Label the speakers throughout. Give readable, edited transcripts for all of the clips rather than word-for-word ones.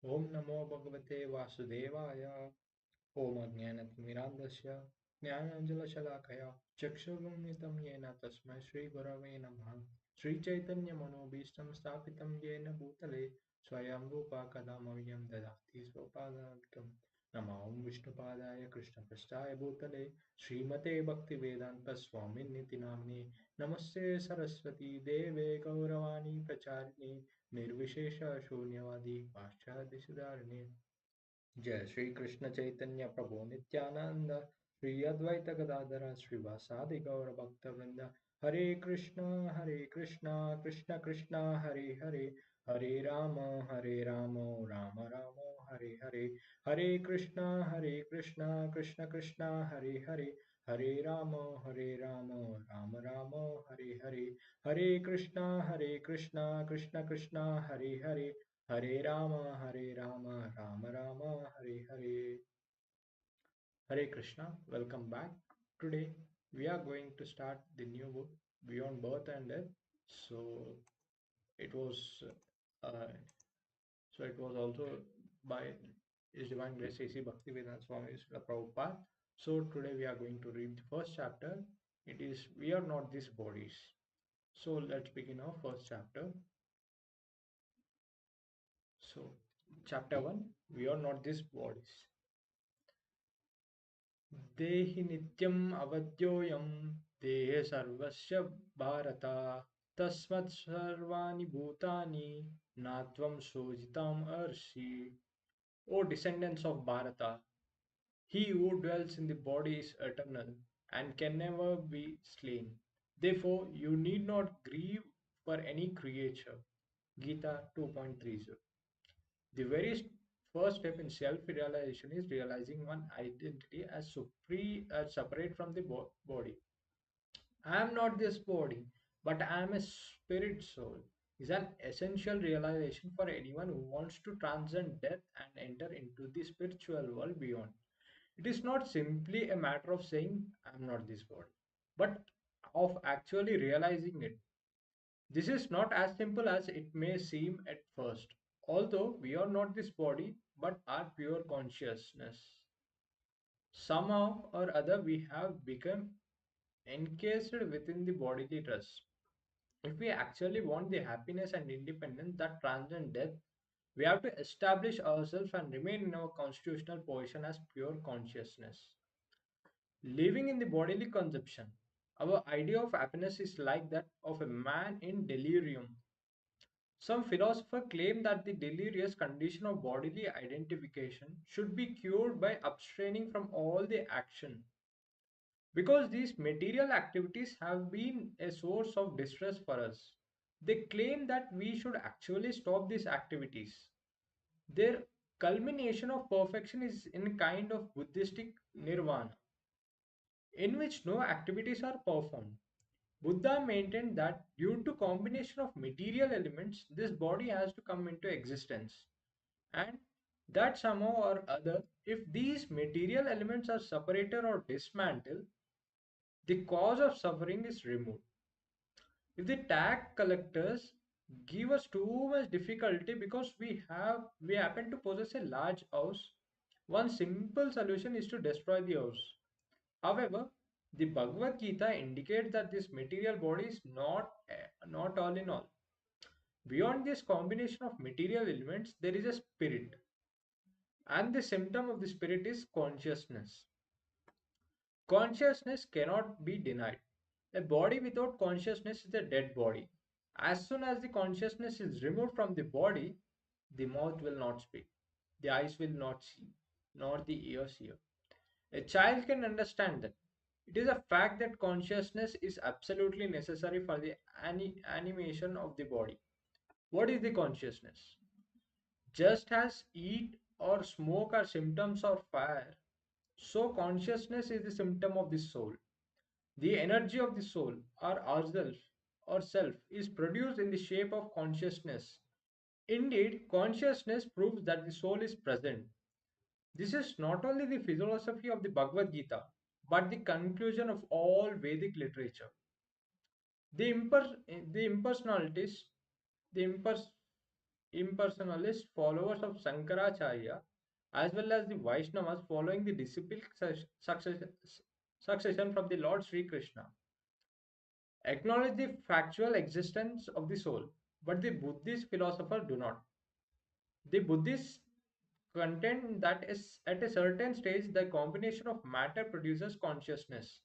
Speaker 1: Om Namo Bhagavate Vasudevaya. Om Ajnanatimirandasya Jnananjalashalakaya Chakshurunnitam Yena Tasmai Shri Gurave Namaha Shri Chaitanya Manobhishtam Sthapitam Yena Bhutale Swayam Rupa Kadamavyam Dadati Swapadakam Nama Om Vishnupadaya Krishna Prasthaya Bhutale Srimate Bhaktivedanta Swami Niti Namne Namaste Saraswati Deve Gauravani Pracharini Nirvishesha Shunyavadi Paschadya Siddharine जय श्री कृष्ण चैतन्य प्रभु नित्यानंद श्री अद्वैत गदाधर श्रीवासादि गौर भक्त वृंद हरे Krishna Krishna Krishna Hare Hare Hare Ram Ram Ram Hare Hare Hare Krishna Krishna Krishna Hare Hare Hare Ram Ram Ram Hare Hare Hare Krishna Krishna Krishna Hare Hare Hare Rama, Rama Rama, Hare Hare. Hare Krishna, welcome back. Today we are going to start the new book, Beyond Birth and Death. So it was, uh, it was also by His Divine Grace A.C. Bhaktivedanta Swami Śrīla Prabhupāda. So today we are going to read the first chapter. It is We Are Not These Bodies. So let's begin our first chapter. So chapter 1, We Are Not These Bodies. देहि नित्यम् अवद्योऽयं देहे सर्वस्य भारत तस्मात् सर्वाणि भूतानि नात्वं शोचितुम् अर्षि. O descendants of Bharata, he who dwells in the body is eternal and can never be slain. Therefore, you need not grieve for any creature. Gita 2.30. The very first step in self-realization is realizing one identity as separate from the body. I am not this body, but I am a spirit soul. Is an essential realization for anyone who wants to transcend death and enter into the spiritual world beyond. It is not simply a matter of saying I am not this body, but of actually realizing it. This is not as simple as it may seem at first. Although we are not this body but are pure consciousness, somehow or other we have become encased within the bodily dress. If we actually want the happiness and independence that transcend death, we have to establish ourselves and remain in our constitutional position as pure consciousness. Living in the bodily conception, our idea of happiness is like that of a man in delirium. Some philosophers claim that the delirious condition of bodily identification should be cured by abstraining from all the action. Because these material activities have been a source of distress for us, they claim that we should actually stop these activities. Their culmination of perfection is in a kind of Buddhistic nirvana, in which no activities are performed. Buddha maintained that due to combination of material elements, this body has to come into existence, and that somehow or other, if these material elements are separated or dismantled, the cause of suffering is removed. If the tax collectors give us too much difficulty because we happen to possess a large house, one simple solution is to destroy the house. However, the Bhagavad-gītā indicates that this material body is not all in all. Beyond this combination of material elements, there is a spirit, and the symptom of the spirit is consciousness. Consciousness cannot be denied. A body without consciousness is a dead body. As soon as the consciousness is removed from the body, the mouth will not speak, the eyes will not see, nor the ears hear. A child can understand that. It is a fact that consciousness is absolutely necessary for the animation of the body. What is the consciousness? Just as heat or smoke are symptoms of fire, so consciousness is the symptom of the soul. The energy of the soul, or ourself, or self, is produced in the shape of consciousness. Indeed, consciousness proves that the soul is present. This is not only the philosophy of the Bhagavad-gītā, but the conclusion of all Vedic literature. The, impersonalities, the impersonalist followers of Shankaracharya as well as the Vaishnavas following the disciplic succession from the Lord Sri Krishna acknowledge the factual existence of the soul, but the Buddhist philosophers do not. The Buddhists contend that is at a certain stage the combination of matter produces consciousness.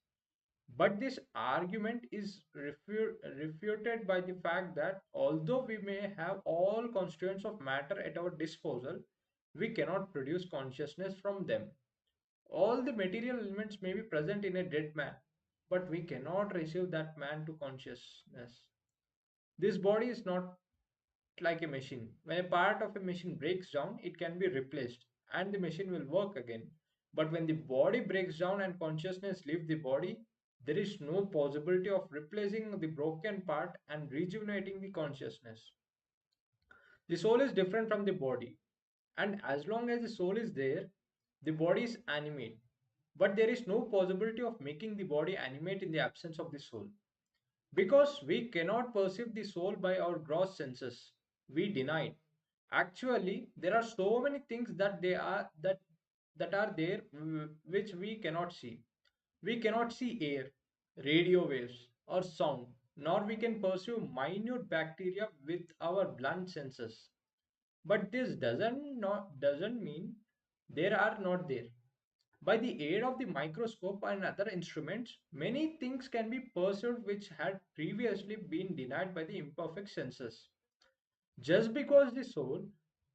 Speaker 1: But this argument is refuted by the fact that although we may have all constituents of matter at our disposal, we cannot produce consciousness from them. All the material elements may be present in a dead man, but we cannot receive that man to consciousness. This body is not like a machine. When a part of a machine breaks down, it can be replaced and the machine will work again. But when the body breaks down and consciousness leaves the body, there is no possibility of replacing the broken part and rejuvenating the consciousness. The soul is different from the body, and as long as the soul is there, the body is animate. But there is no possibility of making the body animate in the absence of the soul. Because we cannot perceive the soul by our gross senses, we deny it. Actually, there are so many things that are there which we cannot see. We cannot see air, radio waves, or sound, nor we can perceive minute bacteria with our blunt senses. But this doesn't mean there are not there. By the aid of the microscope and other instruments, many things can be perceived which had previously been denied by the imperfect senses. Just because the soul,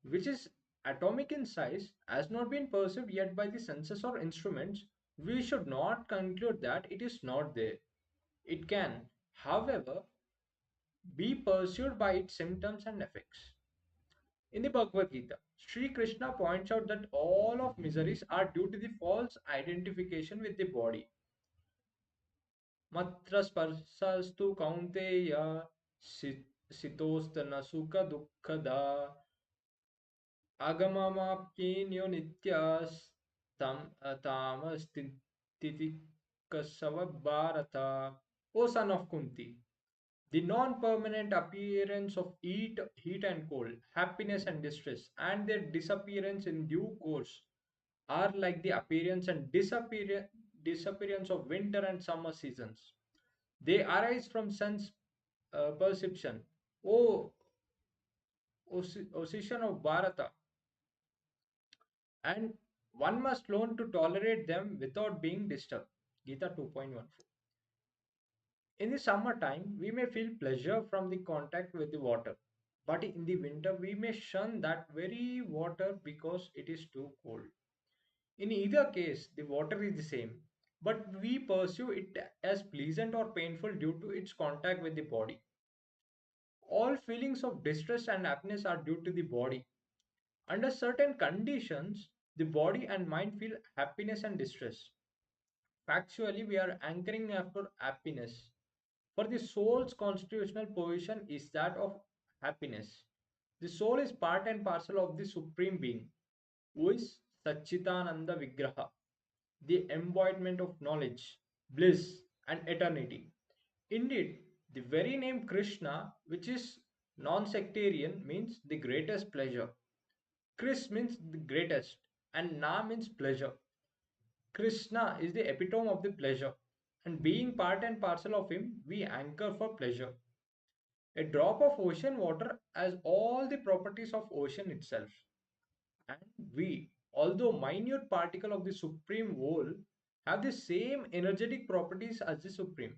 Speaker 1: which is atomic in size, has not been perceived yet by the senses or instruments, we should not conclude that it is not there. It can, however, be perceived by its symptoms and effects. In the Bhagavad-gītā, Sri Krishna points out that all of miseries are due to the false identification with the body. Matra sparsastu kaunteya sitostana sukha dukkhada agamamapyenyo nityas tamasthitikasavat bharata. O son of Kunti, the non-permanent appearance of heat and cold, happiness and distress, and their disappearance in due course are like the appearance and disappearance of winter and summer seasons. They arise from sense perception. O Ocean of Bharata, and one must learn to tolerate them without being disturbed. Gita 2.14. In the summertime, we may feel pleasure from the contact with the water, but in the winter, we may shun that very water because it is too cold. In either case, the water is the same, but we pursue it as pleasant or painful due to its contact with the body. All feelings of distress and happiness are due to the body. Under certain conditions, the body and mind feel happiness and distress. Factually, we are anchoring after happiness. For the soul's constitutional position is that of happiness. The soul is part and parcel of the Supreme Being, who is Satchitananda Vigraha, the embodiment of knowledge, bliss, and eternity. Indeed, the very name Krishna, which is non sectarian, means the greatest pleasure. Kris means the greatest, and Na means pleasure. Krishna is the epitome of the pleasure, and being part and parcel of him, we anchor for pleasure. A drop of ocean water has all the properties of ocean itself, and we, although minute particle of the supreme whole, have the same energetic properties as the supreme.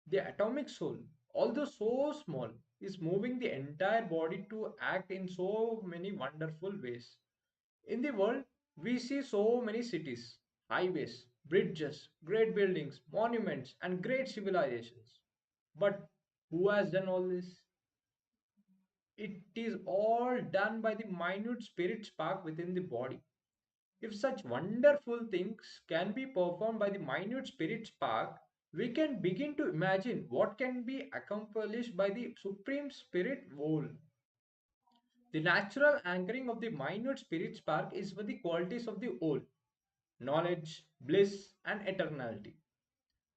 Speaker 1: The atomic soul, although so small, is moving the entire body to act in so many wonderful ways. In the world, we see so many cities, highways, bridges, great buildings, monuments, and great civilizations. But who has done all this? It is all done by the minute spirit spark within the body. If such wonderful things can be performed by the minute spirit spark, we can begin to imagine what can be accomplished by the Supreme Spirit whole. The natural anchoring of the minute spirit spark is for the qualities of the whole knowledge, bliss, and eternality.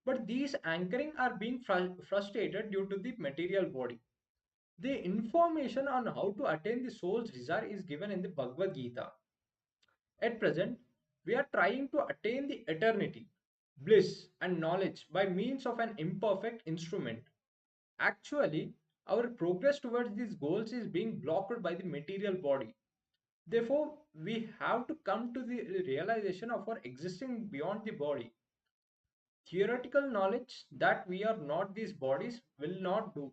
Speaker 1: But these anchoring are being frustrated due to the material body. The information on how to attain the soul's desire is given in the Bhagavad-gītā. At present, we are trying to attain the eternity, bliss, and knowledge by means of an imperfect instrument. Actually, our progress towards these goals is being blocked by the material body. Therefore, we have to come to the realization of our existing beyond the body. Theoretical knowledge that we are not these bodies will not do.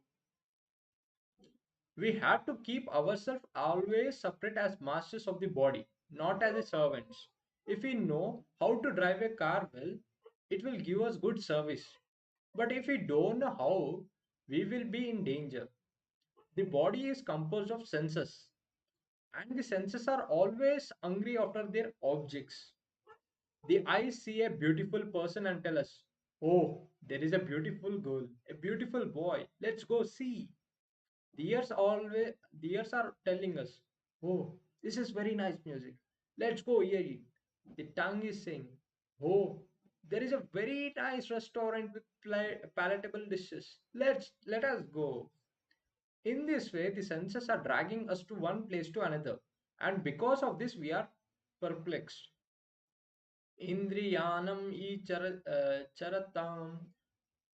Speaker 1: We have to keep ourselves always separate as masters of the body, not as the servants. If we know how to drive a car well, it will give us good service. But if we don't know how, we will be in danger. The body is composed of senses, and the senses are always hungry after their objects. The eyes see a beautiful person and tell us, "Oh, there is a beautiful girl, a beautiful boy, let's go see." The ears are telling us, "Oh, this is very nice music. Let's go hear it." The tongue is saying, "Oh, there is a very nice restaurant with palatable dishes. Let us go." In this way, the senses are dragging us to one place to another, and because of this, we are perplexed. Indriyanam charatam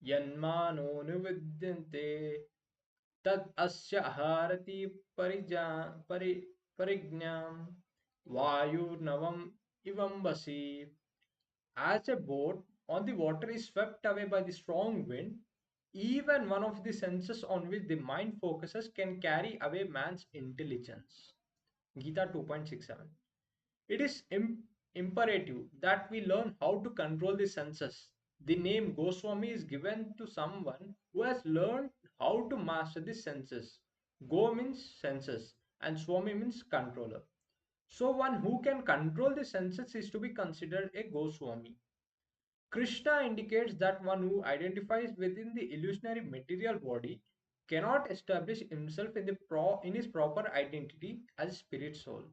Speaker 1: yanmano nividyante tad asya harati parignyam vayurnavam ivambasi. As a boat on the water is swept away by the strong wind, even one of the senses on which the mind focuses can carry away man's intelligence. Gita 2.67. It is imperative that we learn how to control the senses. The name Goswami is given to someone who has learned how to master the senses. Go means senses, and Swami means controller. So, one who can control the senses is to be considered a Goswami. Krishna indicates that one who identifies within the illusionary material body cannot establish himself in his proper identity as spirit soul.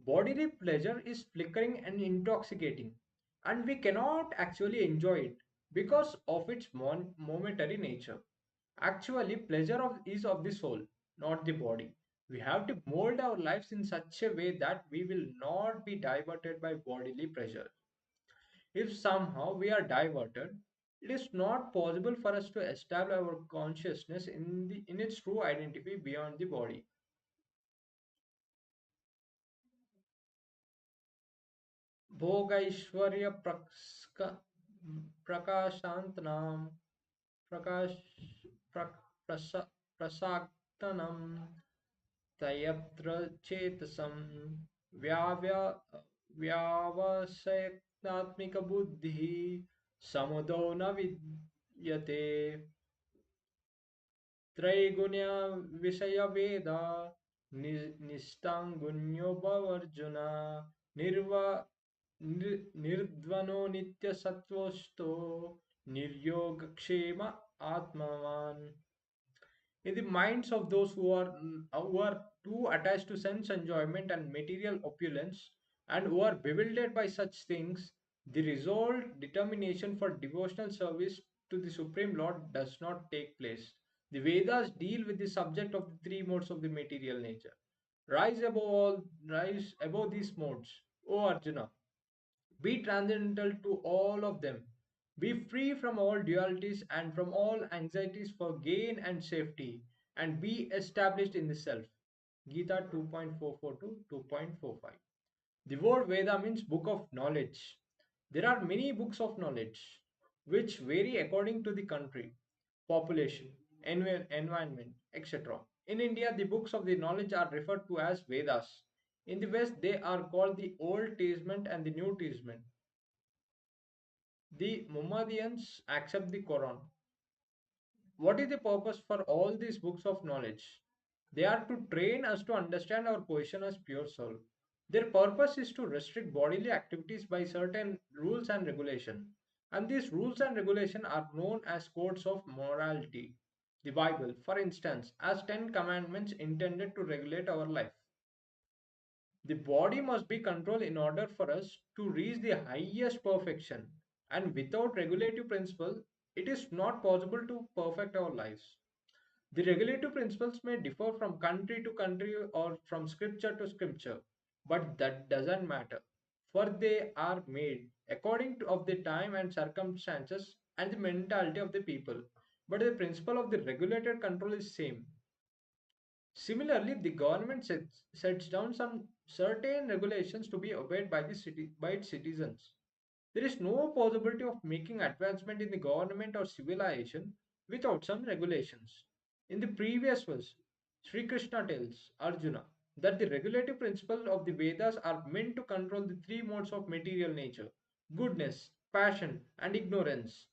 Speaker 1: Bodily pleasure is flickering and intoxicating, and we cannot actually enjoy it because of its momentary nature. Actually, is of the soul, not the body. We have to mold our lives in such a way that we will not be diverted by bodily pleasure. If somehow we are diverted, it is not possible for us to establish our consciousness in its true identity beyond the body. भोगैश्वर्य प्रकाशान्तनां प्रकाश प्रस, प्रसाक्तनं तयत्र चेतसं व्याव्य व्यावसायिकात्मिकबुद्धिः समुदो न विद्यते त्रैगुण्य विषयवेदा निष्ठाङ्गुण्यो भवर्जुन निर्वा निर्ध्वनो नित्यसत्त्वस्तो निर्योगक्षेम atmavan. In the minds of those who are too attached to sense enjoyment and material opulence, and who are bewildered by such things, the resolved determination for devotional service to the Supreme Lord does not take place. The Vedas deal with the subject of the three modes of the material nature. Rise above these modes, O Arjuna. Be transcendental to all of them. Be free from all dualities and from all anxieties for gain and safety, and be established in the self. Gita 2.44 to 2.45. The word Veda means book of knowledge. There are many books of knowledge which vary according to the country, population, environment, etc. In India, the books of the knowledge are referred to as Vedas. In the West, they are called the Old Testament and the New Testament. The Muhammadans accept the Quran. What is the purpose for all these books of knowledge? They are to train us to understand our position as pure soul. Their purpose is to restrict bodily activities by certain rules and regulation. And these rules and regulation are known as codes of morality. The Bible, for instance, has 10 commandments intended to regulate our life. The body must be controlled in order for us to reach the highest perfection. And without regulative principle, it is not possible to perfect our lives. The regulative principles may differ from country to country or from scripture to scripture, but that doesn't matter, for they are made according to of the time and circumstances and the mentality of the people. But the principle of the regulated control is same. Similarly, the government sets down some certain regulations to be obeyed by the city by its citizens. There is no possibility of making advancement in the government or civilization without some regulations. In the previous verse, Sri Krishna tells Arjuna that the regulative principles of the Vedas are meant to control the three modes of material nature: goodness, passion, and ignorance.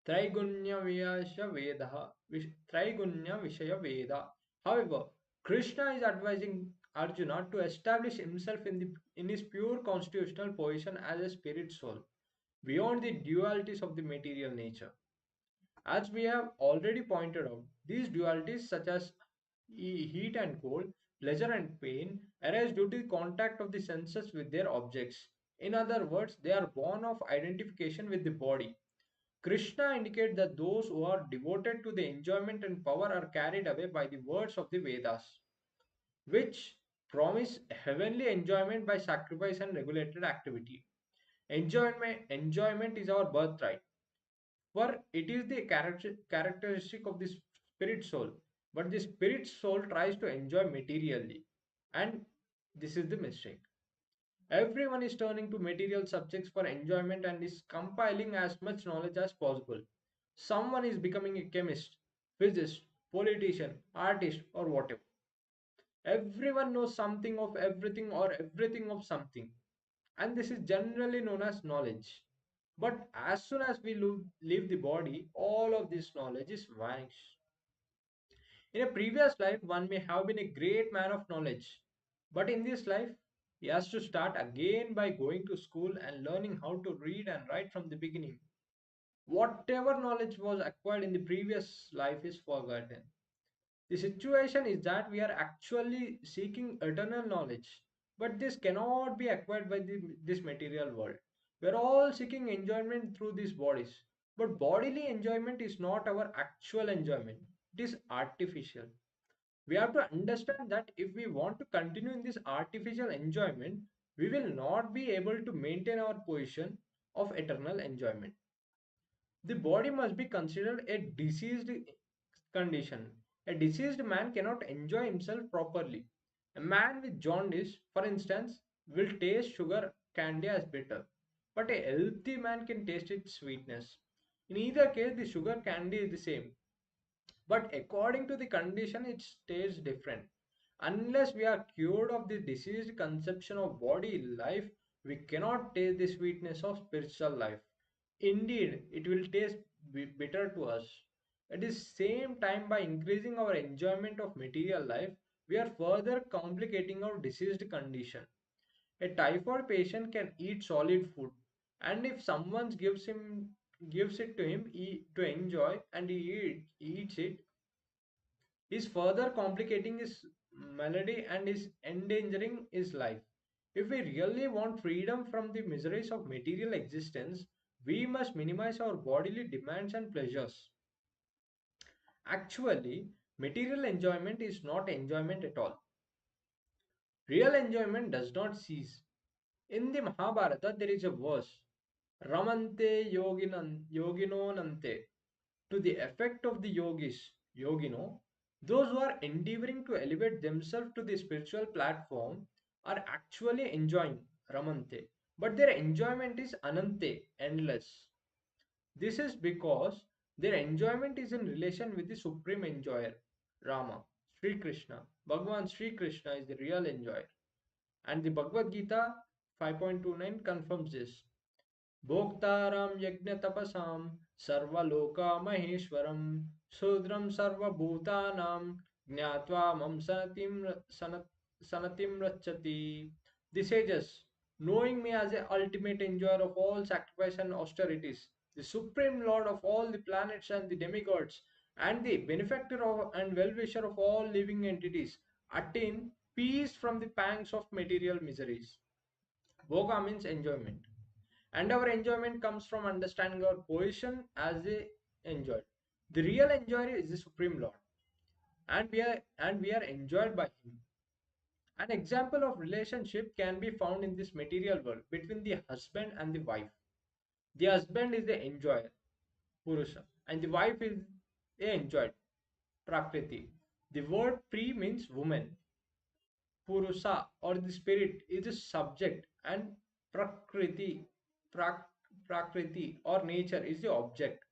Speaker 1: Traigunya Vishaya Veda. However, Krishna is advising Arjuna to establish himself in his pure constitutional position as a spirit soul, beyond the dualities of the material nature. As we have already pointed out, these dualities, such as heat and cold, pleasure and pain, arise due to the contact of the senses with their objects. In other words, they are born of identification with the body. Krishna indicates that those who are devoted to the enjoyment and power are carried away by the words of the Vedas, which promise heavenly enjoyment by sacrifice and regulated activity. Enjoyment is our birthright, for it is the characteristic of the spirit soul. But the spirit soul tries to enjoy materially, and this is the mistake. Everyone is turning to material subjects for enjoyment and is compiling as much knowledge as possible. Someone is becoming a chemist, physicist, politician, artist, or whatever. Everyone knows something of everything or everything of something, and this is generally known as knowledge. But as soon as we leave the body, all of this knowledge is vanished. In a previous life, one may have been a great man of knowledge, but in this life, he has to start again by going to school and learning how to read and write from the beginning. Whatever knowledge was acquired in the previous life is forgotten. The situation is that we are actually seeking eternal knowledge, but this cannot be acquired by this material world. We are all seeking enjoyment through these bodies, but bodily enjoyment is not our actual enjoyment, it is artificial. We have to understand that if we want to continue in this artificial enjoyment, we will not be able to maintain our position of eternal enjoyment. The body must be considered a diseased condition. A diseased man cannot enjoy himself properly. A man with jaundice, for instance, will taste sugar candy as bitter, but a healthy man can taste its sweetness. In either case, the sugar candy is the same, but according to the condition, it stays different. Unless we are cured of the diseased conception of body life, we cannot taste the sweetness of spiritual life. Indeed, it will taste bitter to us. At the same time, by increasing our enjoyment of material life, we are further complicating our diseased condition. A typhoid patient can eat solid food, and if someone gives it to him to enjoy, and eats it, is further complicating his malady and is endangering his life. If we really want freedom from the miseries of material existence, we must minimize our bodily demands and pleasures. Actually, material enjoyment is not enjoyment at all. Real enjoyment does not cease. In the Mahabharata, there is a verse, Ramante yogino nante, to the effect of the yogino, those who are endeavoring to elevate themselves to the spiritual platform are actually enjoying Ramante, but their enjoyment is Anante, endless. This is because their enjoyment is in relation with the supreme enjoyer, Rama, Sri Krishna. Bhagavan Sri Krishna is the real enjoyer. And the Bhagavad-gītā 5.29 confirms this. Bhoktaram yajna tapasam sarvaloka maheshwaram sudram sarvabhutanam jnatva mam sanatim rachati. The sages, knowing me as the ultimate enjoyer of all sacrifice and austerities, the supreme lord of all the planets and the demigods, and the benefactor of and well-wisher of all living entities, attain peace from the pangs of material miseries. Bhoga means enjoyment, and our enjoyment comes from understanding our position as a enjoyed. The real enjoyer is the Supreme Lord, and we are enjoyed by him. An example of relationship can be found in this material world between the husband and the wife. The husband is the enjoyer, Purusha, and the wife is the enjoyed, Prakriti. The word Pri means woman, Purusha or the spirit is the subject, and Prakriti, Prak, Prakriti or nature is the object.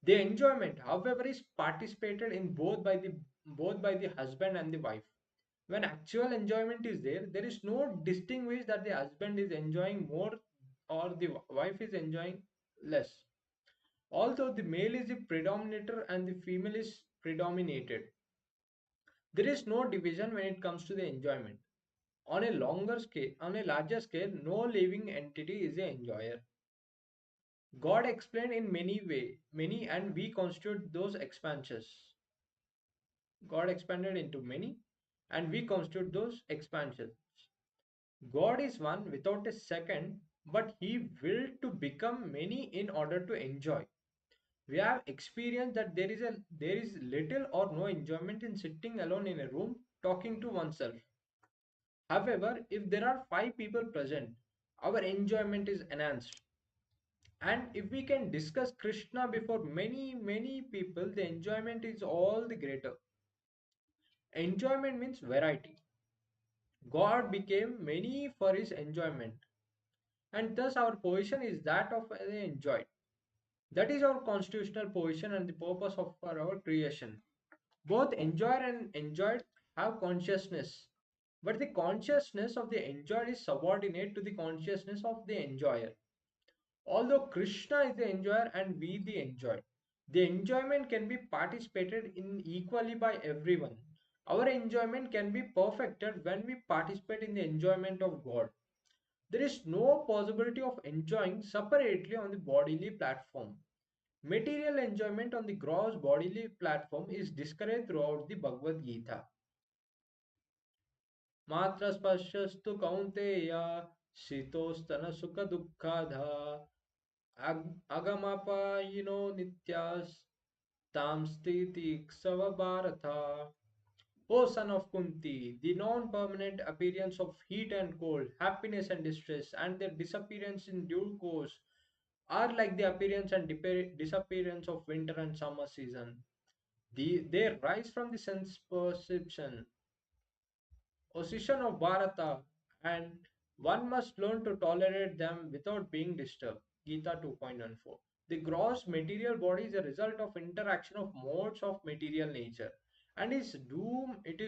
Speaker 1: The enjoyment, however, is participated in both by the husband and the wife. When actual enjoyment is there, there is no distinguish that the husband is enjoying more or the wife is enjoying less. Although the male is the predominator and the female is predominated, there is no division when it comes to the enjoyment. On a larger scale, no living entity is the enjoyer. God explained in many, and we constitute those expansions. God expanded into many, and we constitute those expansions. God is one without a second, but He willed to become many in order to enjoy. We have experienced that there is little or no enjoyment in sitting alone in a room talking to oneself. However, if there are five people present, our enjoyment is enhanced. And if we can discuss Krishna before many people, the enjoyment is all the greater. Enjoyment means variety. God became many for his enjoyment, and thus our position is that of the enjoyed. That is our constitutional position and the purpose of for our creation. Both enjoyer and enjoyed have consciousness, but the consciousness of the enjoyed is subordinate to the consciousness of the enjoyer. Although Krishna is the enjoyer and we the enjoyed, the enjoyment can be participated in equally by everyone. Our enjoyment can be perfected when we participate in the enjoyment of God. There is no possibility of enjoying separately on the bodily platform. Material enjoyment on the gross bodily platform is discouraged throughout the Bhagavad-gītā. Matra spashyastu kaunteya shitostana sukha dukkadha agamapayino nityas tamstiti ksava bharata. O son of Kunti, the non-permanent appearance of heat and cold, happiness and distress, and their disappearance in due course are like the appearance and disappearance of winter and summer season. They rise from the sense perception, position of Bharata, and one must learn to tolerate them without being disturbed. Gita 2.14. The gross material body is a result of interaction of modes of material nature, and it is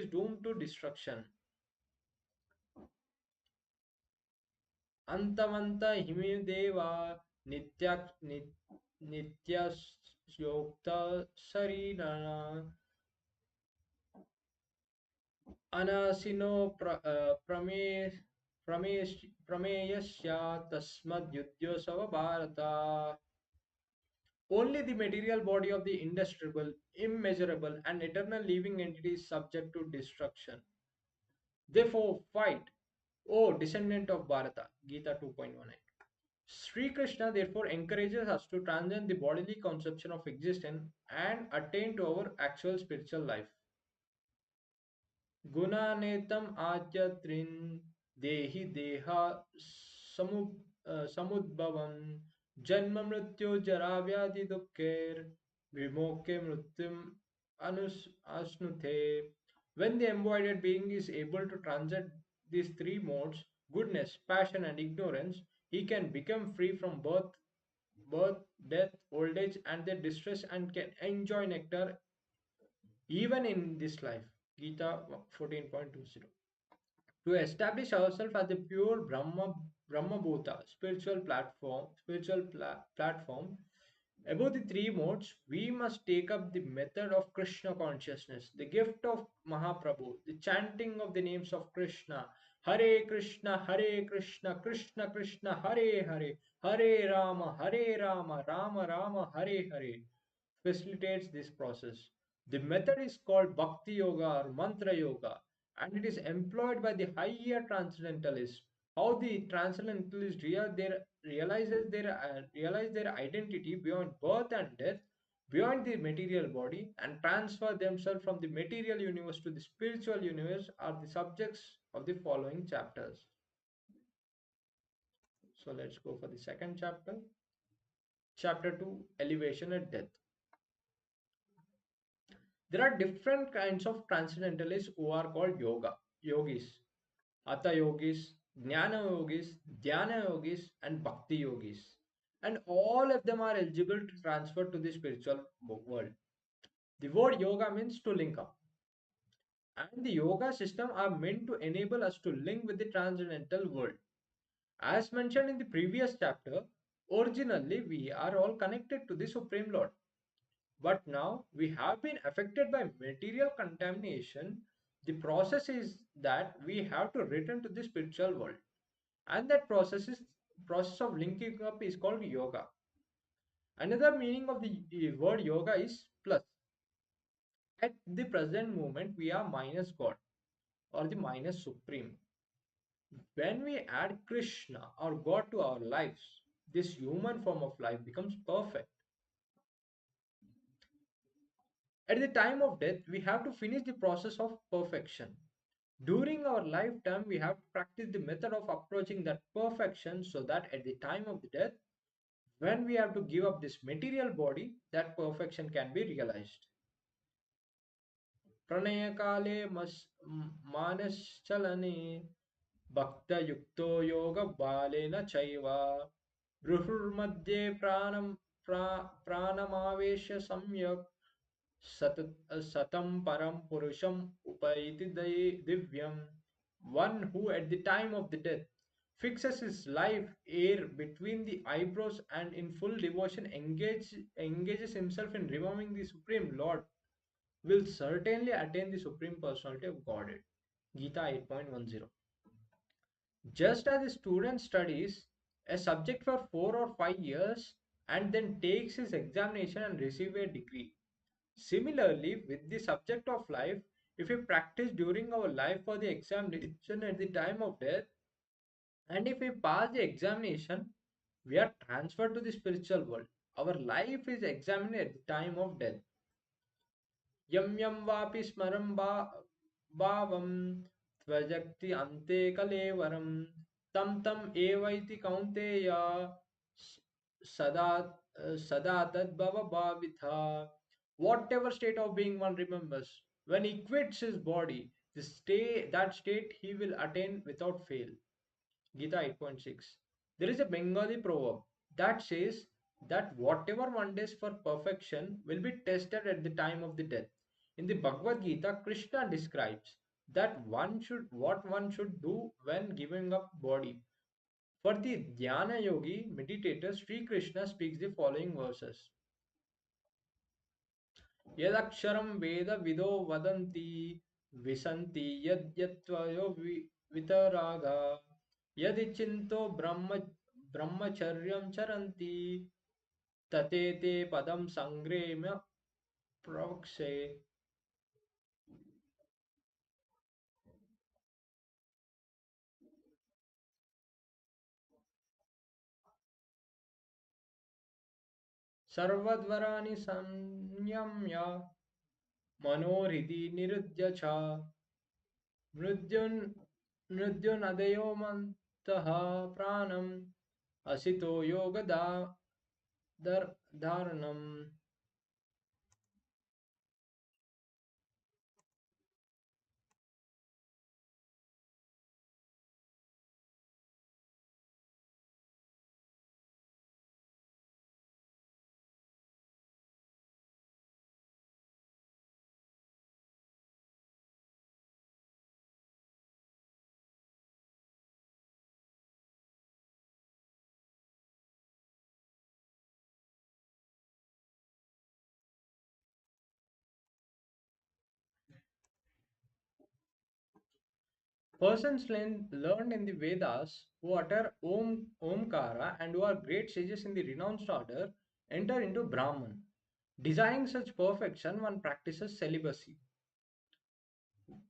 Speaker 1: doomed to destruction. Antavanta himideva nitya nityasyokta sarirana anasino prameyasya tasmadyudyosava bharata. Only the material body of the indestructible, immeasurable, and eternal living entity is subject to destruction. Therefore, fight, O descendant of Bharata. Gita 2.18. Sri Krishna therefore encourages us to transcend the bodily conception of existence and attain to our actual spiritual life. Gunanetam ajyatrin dehi deha samudbhavan janma mrityu jara vyadi dukkher vimokke mrityum asnuthe. When the embodied being is able to transcend these three modes, goodness, passion, and ignorance, he can become free from death, old age, and their distress, and can enjoy nectar even in this life. Gita 14.20. To establish ourselves as a pure Brahma Bhuta, spiritual platform, above the three modes, we must take up the method of Krishna consciousness, the gift of Mahaprabhu, the chanting of the names of Krishna, Hare Krishna, Hare Krishna, Krishna Krishna, Hare Hare, Hare Rama, Rama Rama, Hare Hare, facilitates this process. The method is called Bhakti Yoga or Mantra Yoga, and it is employed by the higher transcendentalists. How the transcendentalists realize their identity beyond birth and death, beyond the material body and transfer themselves from the material universe to the spiritual universe are the subjects of the following chapters. So let's go for the second chapter. Chapter 2, Elevation at Death. There are different kinds of transcendentalists who are called yogis, Hatha yogis, Jnana yogis, Dhyana yogis, and Bhakti yogis. And all of them are eligible to transfer to the spiritual world. The word yoga means to link up. And the yoga system are meant to enable us to link with the transcendental world. As mentioned in the previous chapter, originally we are all connected to the Supreme Lord. But now we have been affected by material contamination. The process is that we have to return to the spiritual world. And that process of linking up is called yoga. Another meaning of the word yoga is plus. At the present moment, we are minus God or the minus supreme. When we add Krishna or God to our lives, this human form of life becomes perfect. At the time of death, we have to finish the process of perfection. During our lifetime, we have to practice the method of approaching that perfection so that at the time of the death, when we have to give up this material body, that perfection can be realized. प्रणयकाले मानश्चलने भक्तयुक्तो योगबालेन चैव बृहुर्मध्ये प्राणमावेश्य सम्यक् satam param purusham upayiti divyam. One who at the time of the death fixes his life air between the eyebrows and in full devotion engages himself in remembering the Supreme Lord will certainly attain the Supreme Personality of Godhead. Gita 8.10. Just as a student studies a subject for 4 or 5 years and then takes his examination and receive a degree. Similarly, with the subject of life, if we practice during our life for the examination at the time of death, and if we pass the examination, we are transferred to the spiritual world. Our life is examined at the time of death. Yam yam vapi smaram bhavam tvajakti ante kalevaram tam tam evaiti kaunteya sada sadatad bhava bhavitha. Whatever state of being one remembers, when he quits his body, that state he will attain without fail. Gita 8.6. There is a Bengali proverb that says that whatever one does for perfection will be tested at the time of the death. In the Bhagavad-gītā, Krishna describes that what one should do when giving up body. For the Dhyana yogi meditator, Sri Krishna speaks the following verses. यदक्षरं वेद विदो वदन्ति विसन्ति यद्यत्वयो वितरागा यदि चिन्तो ब्रह्मचर्यं चरन्ति तते पदं संग्रेम्य प्रवक्षे. सर्वद्वाराणि संयम्य मनोहृदि निरुध्य च मृत्युन् मृत्युनदयोमन्तः प्राणम् असितो धारणम्. Persons learned in the Vedas who utter Omkara and who are great sages in the renounced order enter into Brahman. Desiring such perfection, one practices celibacy.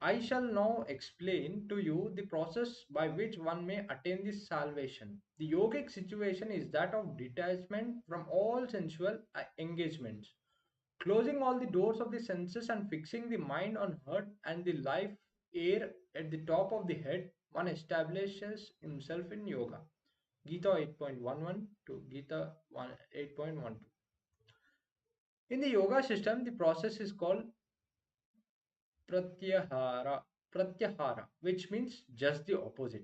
Speaker 1: I shall now explain to you the process by which one may attain this salvation. The yogic situation is that of detachment from all sensual engagements. closing all the doors of the senses and fixing the mind on earth and the life air at the top of the head, one establishes himself in yoga. Gita 8.11 to Gita 8.12. In the yoga system, the process is called pratyahara, pratyahara, which means just the opposite.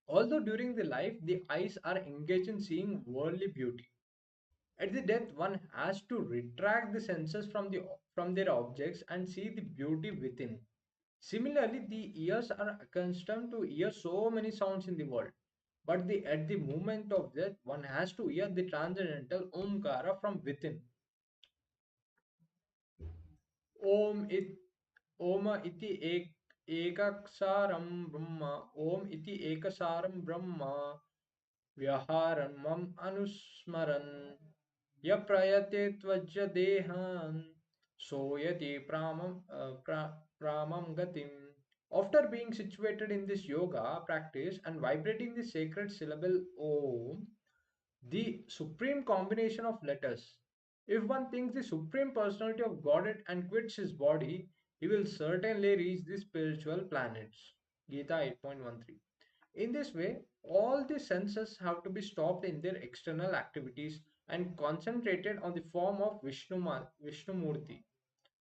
Speaker 1: Although during the life, the eyes are engaged in seeing worldly beauty. At the death, one has to retract the senses from their objects and see the beauty within. Similarly, the ears are accustomed to hear so many sounds in the world. But at the moment of death, one has to hear the transcendental Omkara from within. Om it Om iti ekaksaram Brahma. Om iti ekasaram Brahma. Vyaharanmam anusmaran. Yaprayate tvajya dehan. Soyati pramam gatim. After being situated in this yoga practice and vibrating the sacred syllable Om, the supreme combination of letters. If one thinks the Supreme Personality of Godhead and quits his body, he will certainly reach the spiritual planets. Gita 8.13. In this way, all the senses have to be stopped in their external activities and concentrated on the form of Vishnumurti,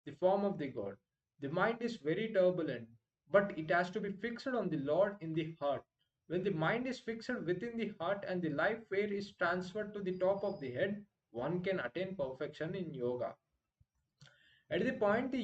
Speaker 1: the form of the God. The mind is very turbulent, but it has to be fixed on the Lord in the heart. When the mind is fixed within the heart and the life air is transferred to the top of the head, one can attain perfection in yoga. At the point the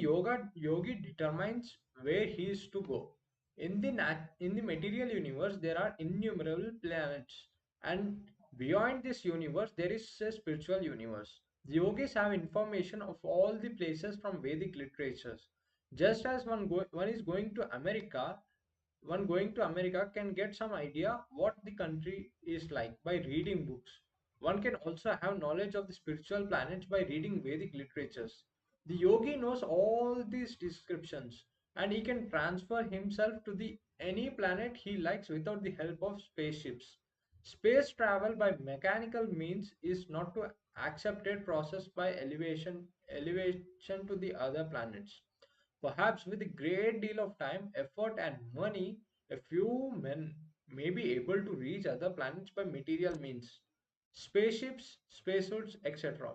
Speaker 1: yogi determines where he is to go. In the material universe, there are innumerable planets, and beyond this universe, there is a spiritual universe. The yogis have information of all the places from Vedic literatures. Just as one is going to America, one going to America can get some idea what the country is like by reading books. One can also have knowledge of the spiritual planets by reading Vedic literatures. The yogi knows all these descriptions and he can transfer himself to the any planet he likes without the help of spaceships. Space travel by mechanical means is not to accepted process by elevation to the other planets. Perhaps with a great deal of time, effort, and money, a few men may be able to reach other planets by material means, spaceships, spacesuits, etc.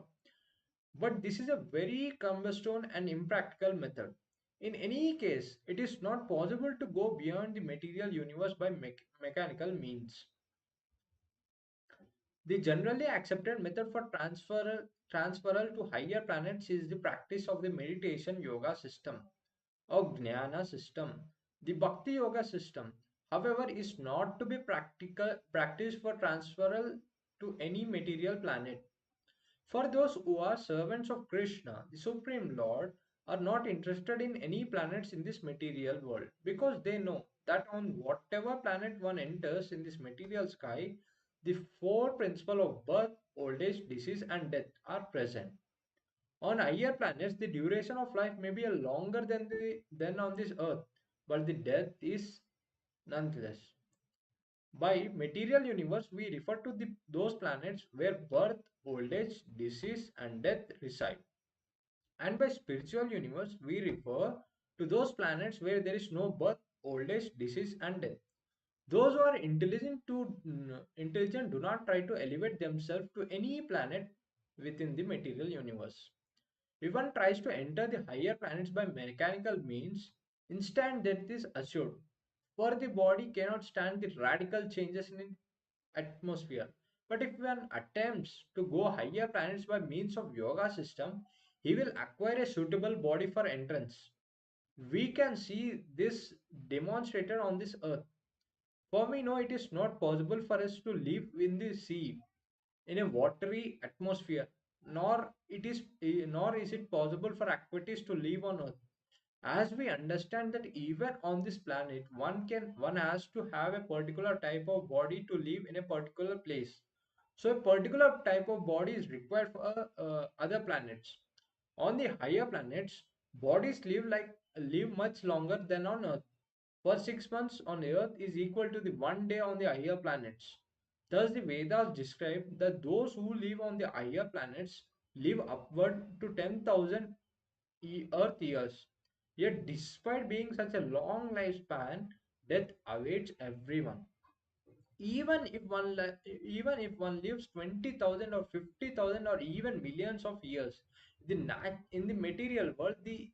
Speaker 1: But this is a very cumbersome and impractical method. In any case, it is not possible to go beyond the material universe by mechanical means. The generally accepted method for transferal to higher planets is the practice of the meditation yoga system or jnana system. The bhakti yoga system, however, is not to be practiced for transferal to any material planet. For those who are servants of Krishna, the Supreme Lord, are not interested in any planets in this material world because they know that on whatever planet one enters in this material sky, the four principles of birth, old age, disease, and death are present. On higher planets, the duration of life may be a longer than on this earth, but the death is nonetheless. By material universe, we refer to those planets where birth, old age, disease, and death reside. And by spiritual universe, we refer to those planets where there is no birth, old age, disease, and death. Those who are intelligent do not try to elevate themselves to any planet within the material universe. If one tries to enter the higher planets by mechanical means, instant death is assured, for the body cannot stand the radical changes in its atmosphere. But if one attempts to go higher planets by means of yoga system, he will acquire a suitable body for entrance. We can see this demonstrated on this earth. For me, no, it is not possible for us to live in the sea in a watery atmosphere, nor is it possible for aquatics to live on earth. As we understand that even on this planet, one has to have a particular type of body to live in a particular place. So a particular type of body is required for other planets. On the higher planets, bodies live much longer than on earth. For 6 months on earth is equal to the one day on the higher planets. Thus, the Vedas describe that those who live on the higher planets live upward to 10,000 earth years. Yet, despite being such a long lifespan, death awaits everyone. Even if one lives 20,000 or 50,000 or even millions of years, in the material world, the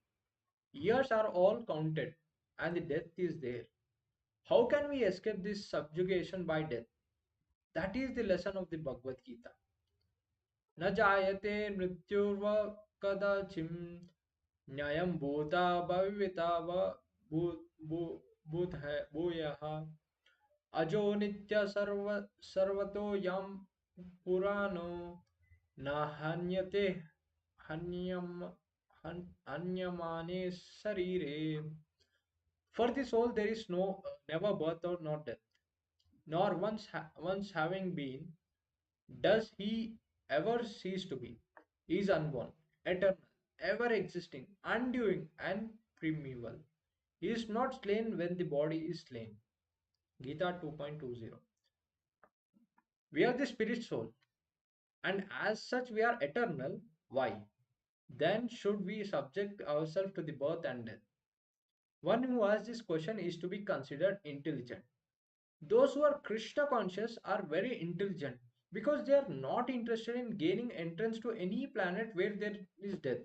Speaker 1: years are all counted and the death is there. How can we escape this subjugation by death? That is the lesson of the Bhagavad-gītā. न जायते मृत्युर्व कदाचिं न्यायं भूता भविता व भूयः अजो नित्य सर्वतो यं पुराणो न हन्यते हन्यम हन्यमाने शरीरे. For the soul there is never birth or not death, nor once having been does he ever cease to be. He is unborn, eternal, ever existing, undoing, and primeval. He is not slain when the body is slain. Gita 2.20. We are the spirit soul, and as such we are eternal. Why? Then should we subject ourselves to the birth and death? One who asks this question is to be considered intelligent. Those who are Krishna conscious are very intelligent because they are not interested in gaining entrance to any planet where there is death.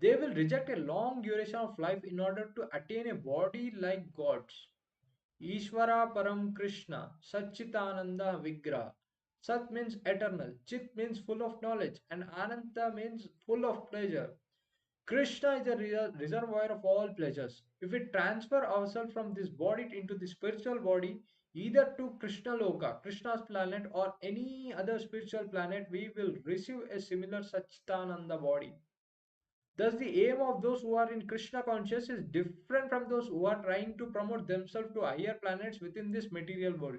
Speaker 1: They will reject a long duration of life in order to attain a body like God's. Ishvara Param Krishna, Satchitananda Vigraha. Sat means eternal, Chit means full of knowledge, and Ananta means full of pleasure. Krishna is a reservoir of all pleasures. If we transfer ourselves from this body into the spiritual body, either to Krishna Loka, Krishna's planet, or any other spiritual planet, we will receive a similar Satchitananda body. Thus, the aim of those who are in Krishna conscious is different from those who are trying to promote themselves to higher planets within this material world.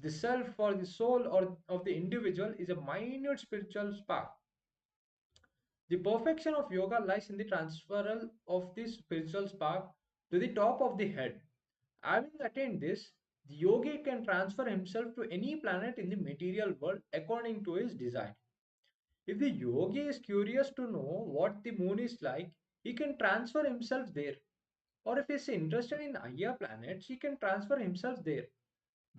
Speaker 1: The self for the soul or of the individual is a minute spiritual spark. The perfection of yoga lies in the transferal of this spiritual spark to the top of the head. Having attained this, the yogi can transfer himself to any planet in the material world according to his desire. If the yogi is curious to know what the moon is like, he can transfer himself there. Or if he is interested in higher planets, he can transfer himself there.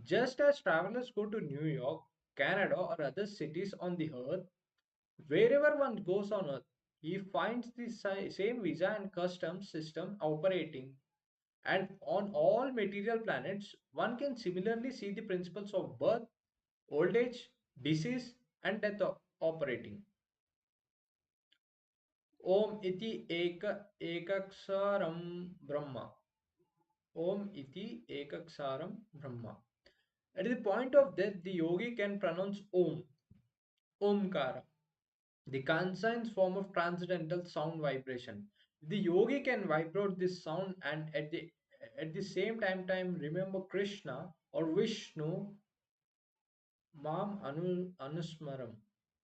Speaker 1: Just as travelers go to New York, Canada, or other cities on the earth, wherever one goes on earth, he finds the same visa and customs system operating. And on all material planets, one can similarly see the principles of birth, old age, disease, and death operating. Om iti ekaksaram Brahma. Om iti ekaksaram Brahma. At the point of death, the yogi can pronounce Om, Omkara, the conscious form of transcendental sound vibration. The yogi can vibrate this sound and at the same time remember Krishna or Vishnu Mam Anusmaram.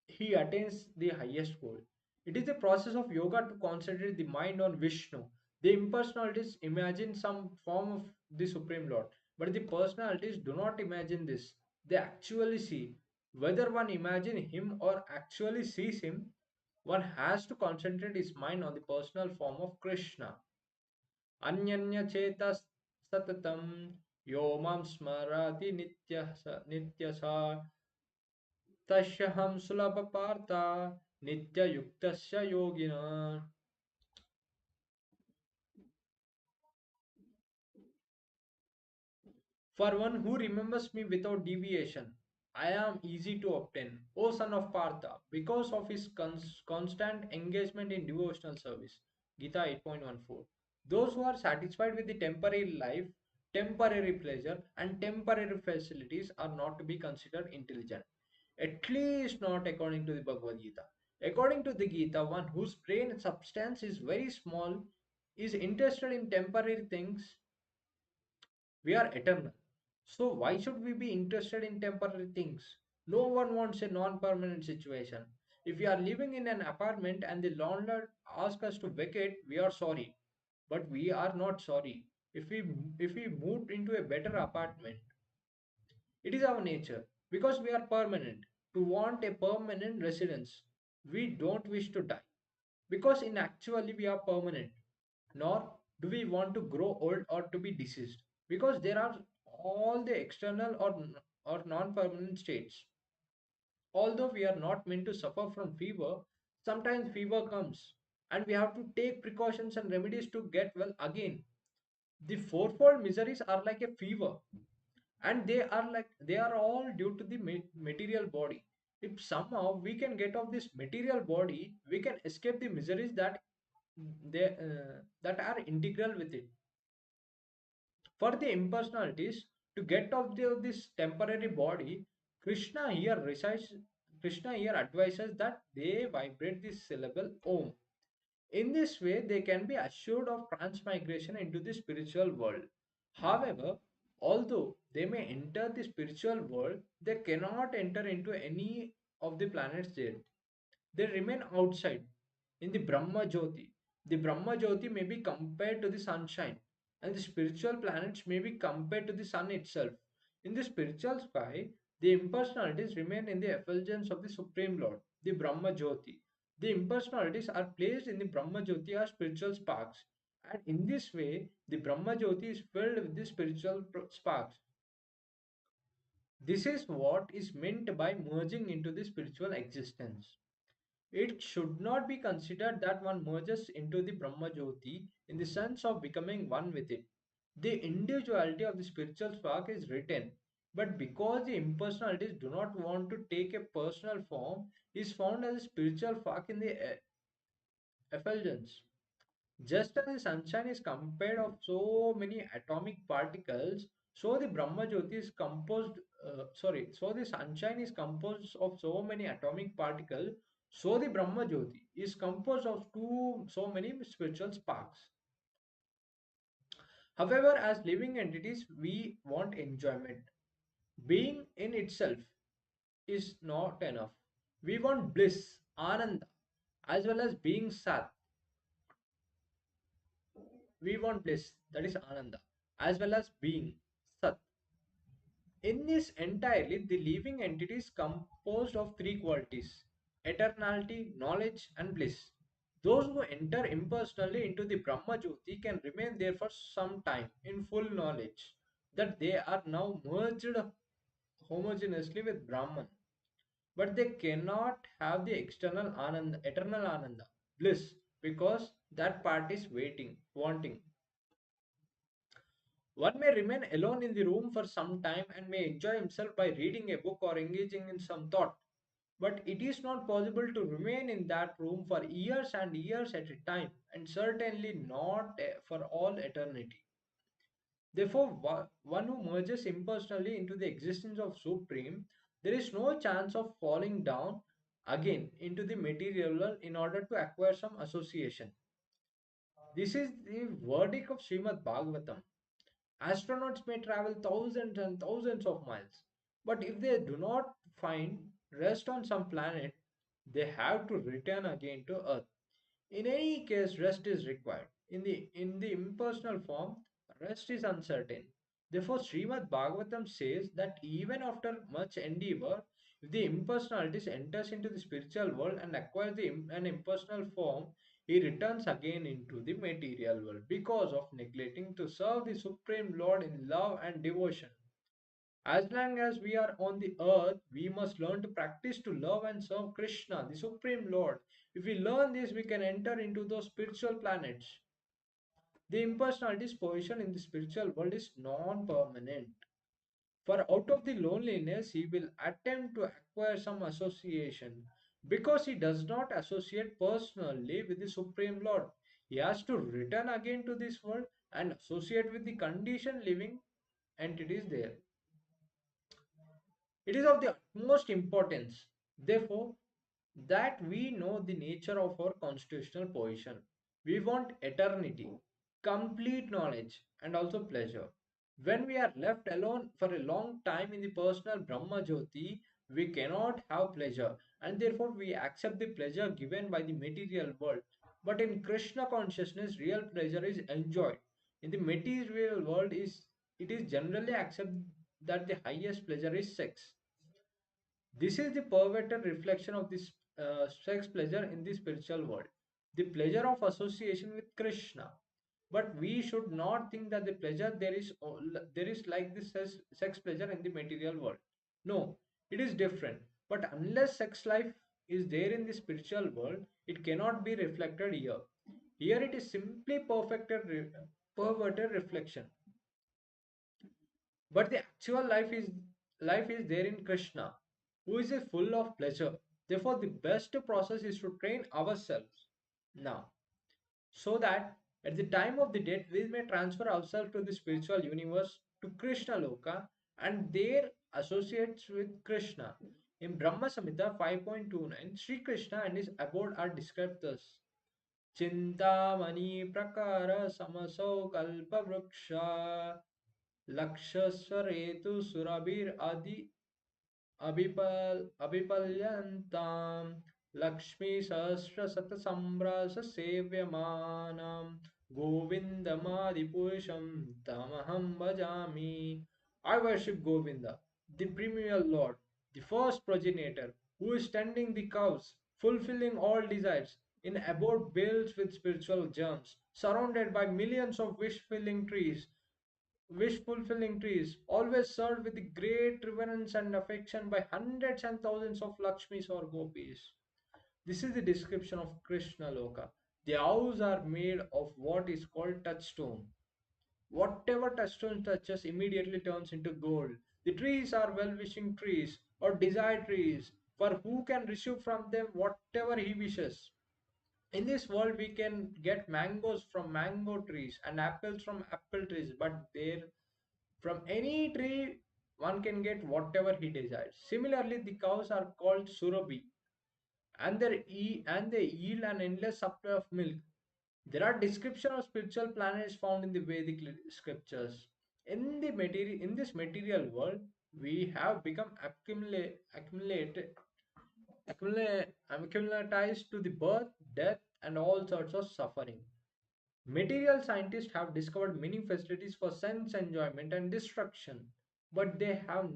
Speaker 1: He attains the highest goal. It is the process of yoga to concentrate the mind on Vishnu. The impersonalities imagine some form of the Supreme Lord, but the personalities do not imagine this. They actually see. Whether one imagines him or actually sees him, one has to concentrate his mind on the personal form of Krishna. Anyanya chetas satatam yo mam smarati nityasa तस्यहं सुलभपार्था नित्ययुक्तस्य योगिना. For one who remembers me without deviation, I am easy to obtain, O son of Partha, because of his constant engagement in devotional service. Gita 8.14. Those who are satisfied with the temporary life, temporary pleasure, and temporary facilities are not to be considered intelligent. At least not according to the Bhagavad-gītā. According to the Gita, one whose brain substance is very small is interested in temporary things. We are eternal. So why should we be interested in temporary things? No one wants a non-permanent situation. If we are living in an apartment and the landlord asks us to vacate, we are sorry. But we are not sorry. If we moved into a better apartment, it is our nature because we are permanent. to want a permanent residence. We don't wish to die because in actually we are permanent, nor do we want to grow old or to be deceased because there are all the external or non-permanent states. Although we are not meant to suffer from fever, sometimes fever comes and we have to take precautions and remedies to get well again. The fourfold miseries are like a fever, and they are all due to the material body. If somehow we can get off this material body, we can escape the miseries that are integral with it. For the impersonalities to get off this temporary body, Krishna here recites, Krishna here advises that they vibrate the syllable Om. In this way, they can be assured of transmigration into the spiritual world. However, although they may enter the spiritual world, they cannot enter into any of the planets there. They remain outside in the Brahma Jyoti. The Brahma Jyoti may be compared to the sunshine, and the spiritual planets may be compared to the sun itself. In the spiritual sky, the impersonalities remain in the effulgence of the Supreme Lord, the Brahma Jyoti. The impersonalities are placed in the Brahma Jyoti as spiritual sparks, and in this way, the Brahma Jyoti is filled with the spiritual sparks. This is what is meant by merging into the spiritual existence. It should not be considered that one merges into the Brahma Jyoti in the sense of becoming one with it. The individuality of the spiritual spark is written, but because the impersonalities do not want to take a personal form, is found as a spiritual spark in the effulgence. Just as the sunshine is compared of so many atomic particles, so the Brahma Jyoti is so the sunshine is composed of so many atomic particles, so the Brahma Jyoti is composed of so many spiritual sparks. However, as living entities, we want enjoyment. Being in itself is not enough. We want bliss, ananda, as well as being sat. We want bliss, that is ananda, as well as being sat. In this entirely, the living entity is composed of three qualities: eternality, knowledge, and bliss. Those who enter impersonally into the Brahma Jyoti can remain there for some time in full knowledge that they are now merged homogeneously with Brahman, but they cannot have the external ananda, eternal ananda, bliss, because that part is wanting. One may remain alone in the room for some time and may enjoy himself by reading a book or engaging in some thought. But it is not possible to remain in that room for years and years at a time, and certainly not for all eternity. Therefore, one who merges impersonally into the existence of Supreme, there is no chance of falling down again into the material world in order to acquire some association. This is the verdict of Srimad Bhagavatam. Astronauts may travel thousands and thousands of miles, but if they do not find rest on some planet, they have to return again to Earth. In any case, rest is required. In the impersonal form, rest is uncertain. Therefore, Srimad Bhagavatam says that even after much endeavor, if the impersonality enters into the spiritual world and acquires an impersonal form, he returns again into the material world because of neglecting to serve the Supreme Lord in love and devotion. As long as we are on the earth, we must learn to practice to love and serve Krishna, the Supreme Lord. If we learn this, we can enter into those spiritual planets. The impersonality's position in the spiritual world is non permanent. For out of the loneliness, he will attempt to acquire some association because he does not associate personally with the Supreme Lord. He has to return again to this world and associate with the conditioned living entities there. It is of the utmost importance, therefore, that we know the nature of our constitutional position. We want eternity, complete knowledge, and also pleasure. When we are left alone for a long time in the personal Brahma Jyoti, we cannot have pleasure, and therefore we accept the pleasure given by the material world. But in Krishna consciousness, real pleasure is enjoyed. In the material world, it is generally accepted that the highest pleasure is sex. This is the perverted reflection of this sex pleasure in the spiritual world, the pleasure of association with Krishna. But we should not think that the pleasure there is like this sex pleasure in the material world. No, it is different. But unless sex life is there in the spiritual world, it cannot be reflected here. Here it is simply perverted reflection. But the actual life is there in Krishna, who is full of pleasure. Therefore, the best process is to train ourselves now, so that at the time of the death we may transfer ourselves to the spiritual universe, to Krishna Loka, and there associates with Krishna. In Brahma Samhita 5.29, Sri Krishna and his abode are described thus. Chintamani prakara samasau kalpa vriksha लक्षस्वरेतु सुरभिर आदि अभिपल्यन्तां लक्ष्मी सहस्र शत सम्रास सेव्यमानं गोविन्दमादिपुरुषं तमहं भजामि. I worship Govinda, the premier Lord, the first progenitor, who is tending the cows, fulfilling all desires, in abode built with spiritual germs, surrounded by millions of wish fulfilling trees, always served with great reverence and affection by hundreds and thousands of Lakshmis or Gopis. This is the description of Krishna Loka. The house are made of what is called touchstone. Whatever touchstone touches immediately turns into gold. The trees are well wishing trees or desire trees, for who can receive from them whatever he wishes. In this world, we can get mangoes from mango trees and apples from apple trees, but there from any tree, one can get whatever he desires. Similarly, the cows are called surabhi, and they yield an endless supply of milk. There are descriptions of spiritual planets found in the Vedic scriptures. In this material world, we have become acclimatized to the birth, death, and all sorts of suffering. Material scientists have discovered many facilities for sense enjoyment and destruction, but they have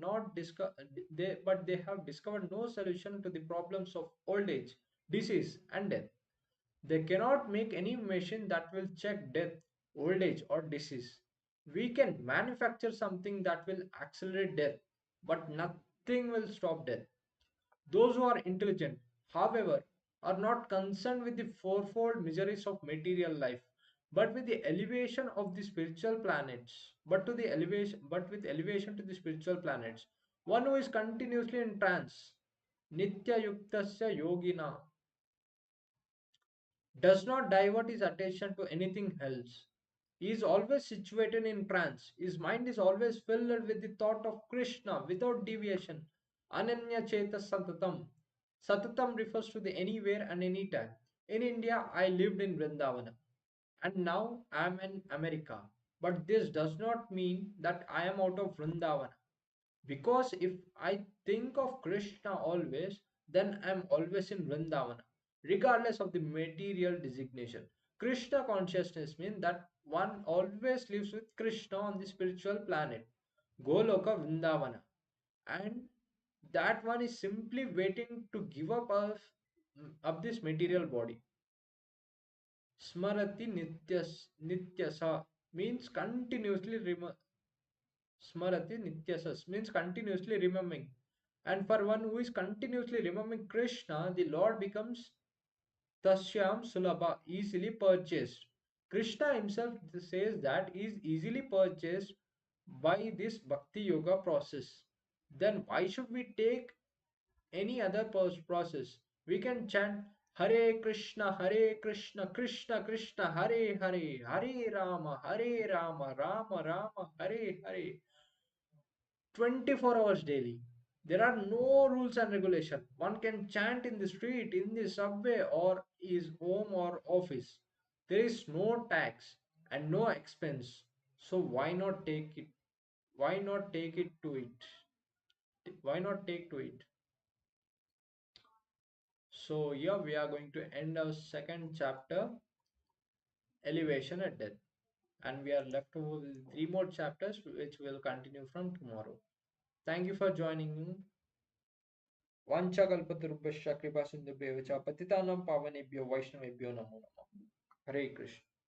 Speaker 1: discovered no solution to the problems of old age, disease, and death. They cannot make any machine that will check death, old age, or disease. We can manufacture something that will accelerate death, but nothing will stop death. Those who are intelligent, however, are not concerned with the fourfold miseries of material life, but with the elevation of the spiritual planets, but with elevation to the spiritual planets. One who is continuously in trance, Nitya Yuktasya Yogina, does not divert his attention to anything else. He is always situated in trance. His mind is always filled with the thought of Krishna without deviation. Ananya Cheta Satatam. Satatam refers to the anywhere and anytime. In India, I lived in Vrindavana, and now I am in America. But this does not mean that I am out of Vrindavana. Because if I think of Krishna always, then I am always in Vrindavana, regardless of the material designation. Krishna consciousness means that one always lives with Krishna on the spiritual planet, Goloka Vrindavana, and that one is simply waiting to give up this material body. Smarati Nityasa means Smarati Nityasas means continuously remembering. And for one who is continuously remembering Krishna, the Lord becomes Tasyam Sulabha, easily purchased. Krishna himself says that he is easily purchased by this Bhakti Yoga process. Then why should we take any other process? We can chant Hare Krishna, Krishna Krishna, Hare Hare, Hare Rama, Rama Rama, Hare Hare 24 hours daily. There are no rules and regulation. One can chant in the street, in the subway, or his home or office. There is no tax and no expense. So why not take it? Why not take it to it? Why not take to it? So here we are going to end our second chapter, elevation at death, and we are left over with three more chapters which will continue from tomorrow. Thank you for joining me. वाञ्छाकल्पतरुभ्यश्च कृपासिन्धुभ्येव च पतितानां पावनेभ्यो वैष्णवेभ्यो नमो नमः। हरे कृष्ण।